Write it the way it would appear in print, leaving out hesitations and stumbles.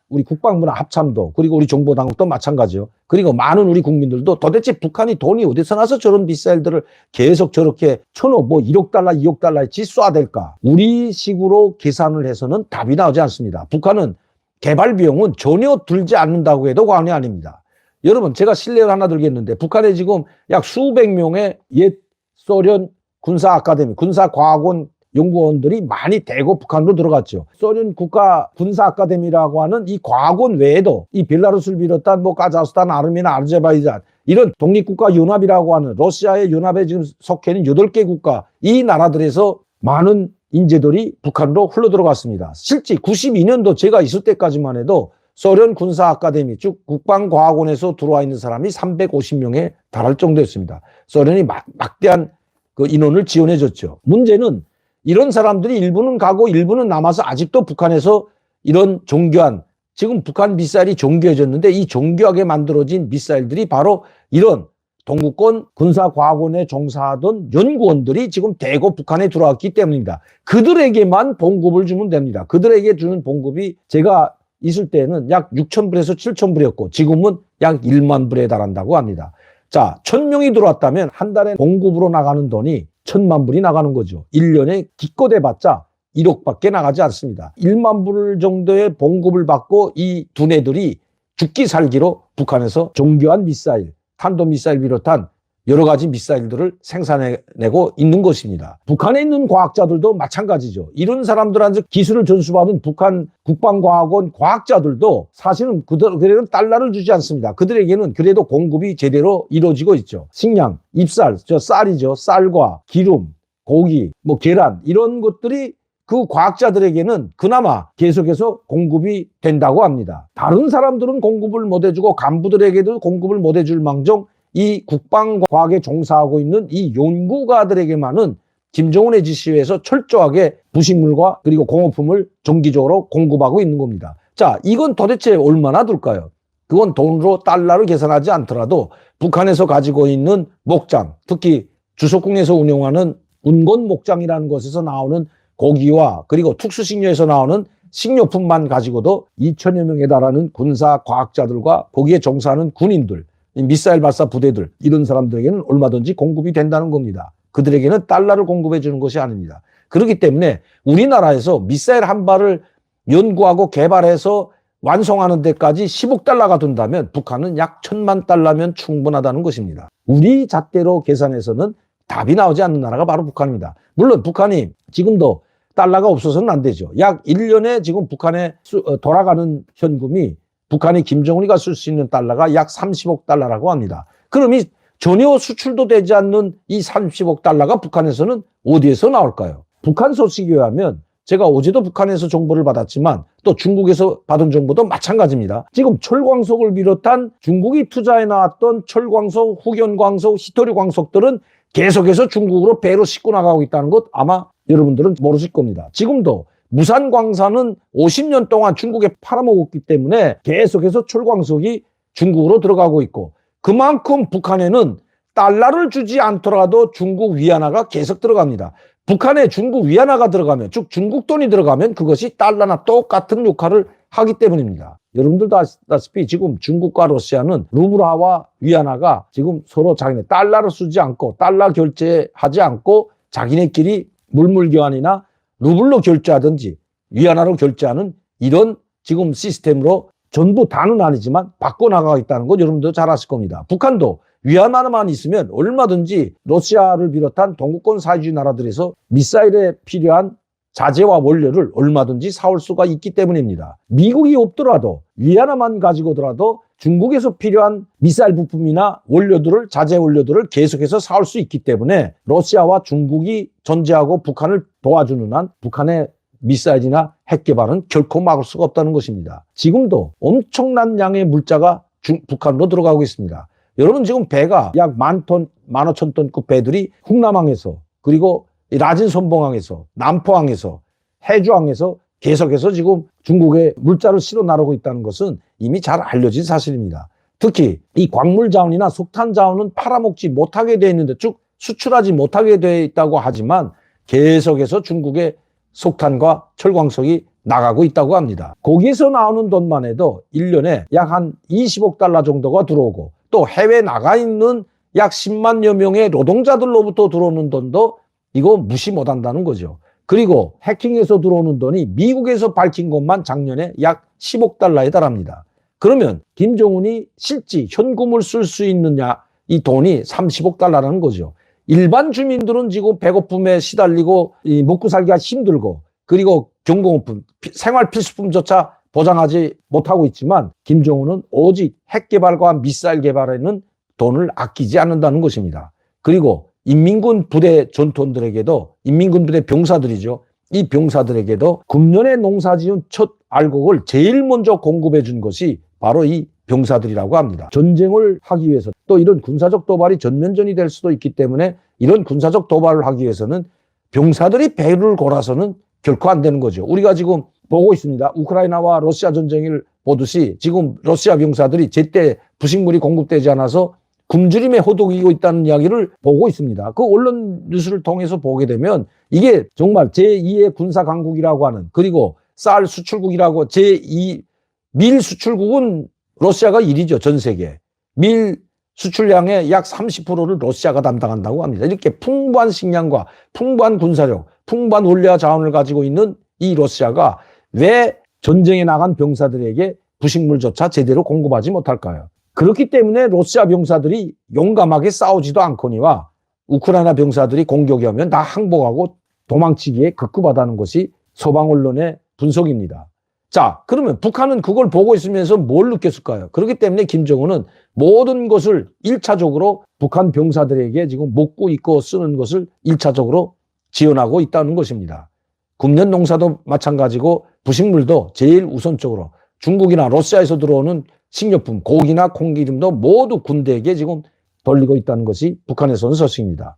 우리 국방부나 합참도 그리고 우리 정보당국도 마찬가지요. 그리고 많은 우리 국민들도 도대체 북한이 돈이 어디서 나서 저런 미사일들을 계속 저렇게 1,000억, 1억 달러, 2억 달러치 쏴댈까? 우리 식으로 계산을 해서는 답이 나오지 않습니다. 북한은 개발 비용은 전혀 들지 않는다고 해도 과언이 아닙니다. 여러분, 제가 실례를 하나 들겠는데 북한에 지금 약 수백 명의 옛 소련 군사 아카데미, 군사과학원 연구원들이 많이 대거 북한으로 들어갔죠. 소련 국가 군사 아카데미라고 하는 이 과학원 외에도 이 벨라루스를 비롯한 카자흐스탄, 아르메니아, 아제르바이잔 이런 독립국가 연합이라고 하는 러시아의 연합에 지금 속해 있는 8개 국가 이 나라들에서 많은 인재들이 북한으로 흘러 들어갔습니다. 실제 92년도 제가 있을 때까지만 해도 소련 군사 아카데미 즉 국방과학원에서 들어와 있는 사람이 350명에 달할 정도였습니다. 소련이 막대한 그 인원을 지원해 줬죠. 문제는 이런 사람들이 일부는 가고 일부는 남아서 아직도 북한에서 이런 정교한 지금 북한 미사일이 정교해졌는데 이 정교하게 만들어진 미사일들이 바로 이런 동구권 군사과학원에 종사하던 연구원들이 지금 대거 북한에 들어왔기 때문입니다. 그들에게만 봉급을 주면 됩니다. 그들에게 주는 봉급이 제가 있을 때는 약 6,000불에서 7,000불이었고 지금은 약 1만 불에 달한다고 합니다. 자, 1,000명이 들어왔다면 한 달에 봉급으로 나가는 돈이 1,000만 불이 나가는 거죠. 1년에 기껏해봤자 1억밖에 나가지 않습니다. 1만 불 정도의 봉급을 받고 이 두뇌들이 죽기 살기로 북한에서 정교한 미사일, 탄도미사일 비롯한 여러 가지 미사일들을 생산해내고 있는 것입니다. 북한에 있는 과학자들도 마찬가지죠. 이런 사람들한테 기술을 전수받은 북한 국방과학원 과학자들도 사실은 그들에게는 달러를 주지 않습니다. 그들에게는 그래도 공급이 제대로 이루어지고 있죠. 식량, 잎쌀, 쌀이죠. 쌀과 기름, 고기, 계란 이런 것들이 그 과학자들에게는 그나마 계속해서 공급이 된다고 합니다. 다른 사람들은 공급을 못 해주고 간부들에게도 공급을 못 해줄 망정 이 국방과학에 종사하고 있는 이 연구가들에게만은 김정은의 지시에 의해서 철저하게 부식물과 그리고 공업품을 정기적으로 공급하고 있는 겁니다. 자, 이건 도대체 얼마나 들까요? 그건 돈으로 달러를 계산하지 않더라도 북한에서 가지고 있는 목장, 특히 주석궁에서 운영하는 운건 목장이라는 곳에서 나오는 고기와 그리고 특수식료에서 나오는 식료품만 가지고도 2,000여 명에 달하는 군사과학자들과 거기에 종사하는 군인들, 미사일 발사 부대들 이런 사람들에게는 얼마든지 공급이 된다는 겁니다. 그들에게는 달러를 공급해 주는 것이 아닙니다. 그렇기 때문에 우리나라에서 미사일 한 발을 연구하고 개발해서 완성하는 데까지 10억 달러가 든다면 북한은 약 1,000만 달러면 충분하다는 것입니다. 우리 잣대로 계산해서는 답이 나오지 않는 나라가 바로 북한입니다. 물론 북한이 지금도 달러가 없어서는 안 되죠. 약 1년에 지금 북한에 돌아가는 현금이 북한이 김정은이가 쓸 수 있는 달러가 약 30억 달러라고 합니다. 그럼 이 전혀 수출도 되지 않는 이 30억 달러가 북한에서는 어디에서 나올까요? 북한 소식에 의하면 제가 어제도 북한에서 정보를 받았지만 또 중국에서 받은 정보도 마찬가지입니다. 지금 철광석을 비롯한 중국이 투자해 나왔던 철광석, 후견광석, 히토류광석들은 계속해서 중국으로 배로 싣고 나가고 있다는 것 아마 여러분들은 모르실 겁니다. 지금도 무산광산은 50년 동안 중국에 팔아먹었기 때문에 계속해서 철광석이 중국으로 들어가고 있고 그만큼 북한에는 달러를 주지 않더라도 중국 위안화가 계속 들어갑니다. 북한에 중국 위안화가 들어가면 즉 중국 돈이 들어가면 그것이 달러나 똑같은 역할을 하기 때문입니다. 여러분들도 아시다시피 지금 중국과 러시아는 루블화와 위안화가 지금 서로 자기네 달러를 쓰지 않고 달러 결제하지 않고 자기네끼리 물물교환이나 루블로 결제하든지 위안화로 결제하는 이런 지금 시스템으로 전부 다는 아니지만 바꿔나가고 있다는 건 여러분도 잘 아실 겁니다. 북한도 위안화만 있으면 얼마든지 러시아를 비롯한 동구권 사회주의 나라들에서 미사일에 필요한 자재와 원료를 얼마든지 사올 수가 있기 때문입니다. 미국이 없더라도 위안화만 가지고더라도 중국에서 필요한 미사일 부품이나 원료들을 자재 원료들을 계속해서 사올 수 있기 때문에 러시아와 중국이 존재하고 북한을 도와주는 한 북한의 미사일이나 핵 개발은 결코 막을 수가 없다는 것입니다. 지금도 엄청난 양의 물자가 북한으로 들어가고 있습니다. 여러분 지금 배가 약 10,000톤, 15,000톤급 배들이 흥남항에서 그리고 라진선봉항에서 남포항에서 해주항에서 계속해서 지금 중국에 물자를 실어 나르고 있다는 것은 이미 잘 알려진 사실입니다. 특히 이 광물 자원이나 석탄 자원은 팔아먹지 못하게 되어 있는데 쭉 수출하지 못하게 되어 있다고 하지만 계속해서 중국의 석탄과 철광석이 나가고 있다고 합니다. 거기에서 나오는 돈만 해도 1년에 약 한 20억 달러 정도가 들어오고 또 해외 나가 있는 약 10만여 명의 노동자들로부터 들어오는 돈도 이거 무시 못한다는 거죠. 그리고 해킹에서 들어오는 돈이 미국에서 밝힌 것만 작년에 약 10억 달러에 달합니다. 그러면 김정은이 실제 현금을 쓸 수 있느냐, 이 돈이 30억 달러라는 거죠. 일반 주민들은 지금 배고픔에 시달리고 먹고 살기가 힘들고 그리고 경공품, 생활 필수품조차 보장하지 못하고 있지만 김정은은 오직 핵 개발과 미사일 개발에는 돈을 아끼지 않는다는 것입니다. 그리고 인민군 부대 전투원들에게도, 인민군 부대 병사들이죠. 이 병사들에게도 금년에 농사지은 첫 알곡을 제일 먼저 공급해 준 것이 바로 이 병사들이라고 합니다. 전쟁을 하기 위해서 또 이런 군사적 도발이 전면전이 될 수도 있기 때문에 이런 군사적 도발을 하기 위해서는 병사들이 배를 골아서는 결코 안 되는 거죠. 우리가 지금 보고 있습니다. 우크라이나와 러시아 전쟁을 보듯이 지금 러시아 병사들이 제때 부식물이 공급되지 않아서 굶주림에 허덕이고 있다는 이야기를 보고 있습니다. 그 언론 뉴스를 통해서 보게 되면 이게 정말 제2의 군사 강국이라고 하는, 그리고 쌀 수출국이라고 밀 수출국은 러시아가 1위죠. 전 세계. 밀 수출량의 약 30%를 러시아가 담당한다고 합니다. 이렇게 풍부한 식량과 풍부한 군사력, 풍부한 원료와 자원을 가지고 있는 이 러시아가 왜 전쟁에 나간 병사들에게 부식물조차 제대로 공급하지 못할까요? 그렇기 때문에 러시아 병사들이 용감하게 싸우지도 않거니와 우크라이나 병사들이 공격이 오면 다 항복하고 도망치기에 급급하다는 것이 서방 언론의 분석입니다. 자, 그러면 북한은 그걸 보고 있으면서 뭘 느꼈을까요? 그렇기 때문에 김정은은 모든 것을 1차적으로 북한 병사들에게 지금 먹고 입고 쓰는 것을 1차적으로 지원하고 있다는 것입니다. 금년 농사도 마찬가지고 부식물도 제일 우선적으로 중국이나 러시아에서 들어오는 식료품, 고기나 콩기름도 모두 군대에게 지금 돌리고 있다는 것이 북한에서는 소식입니다.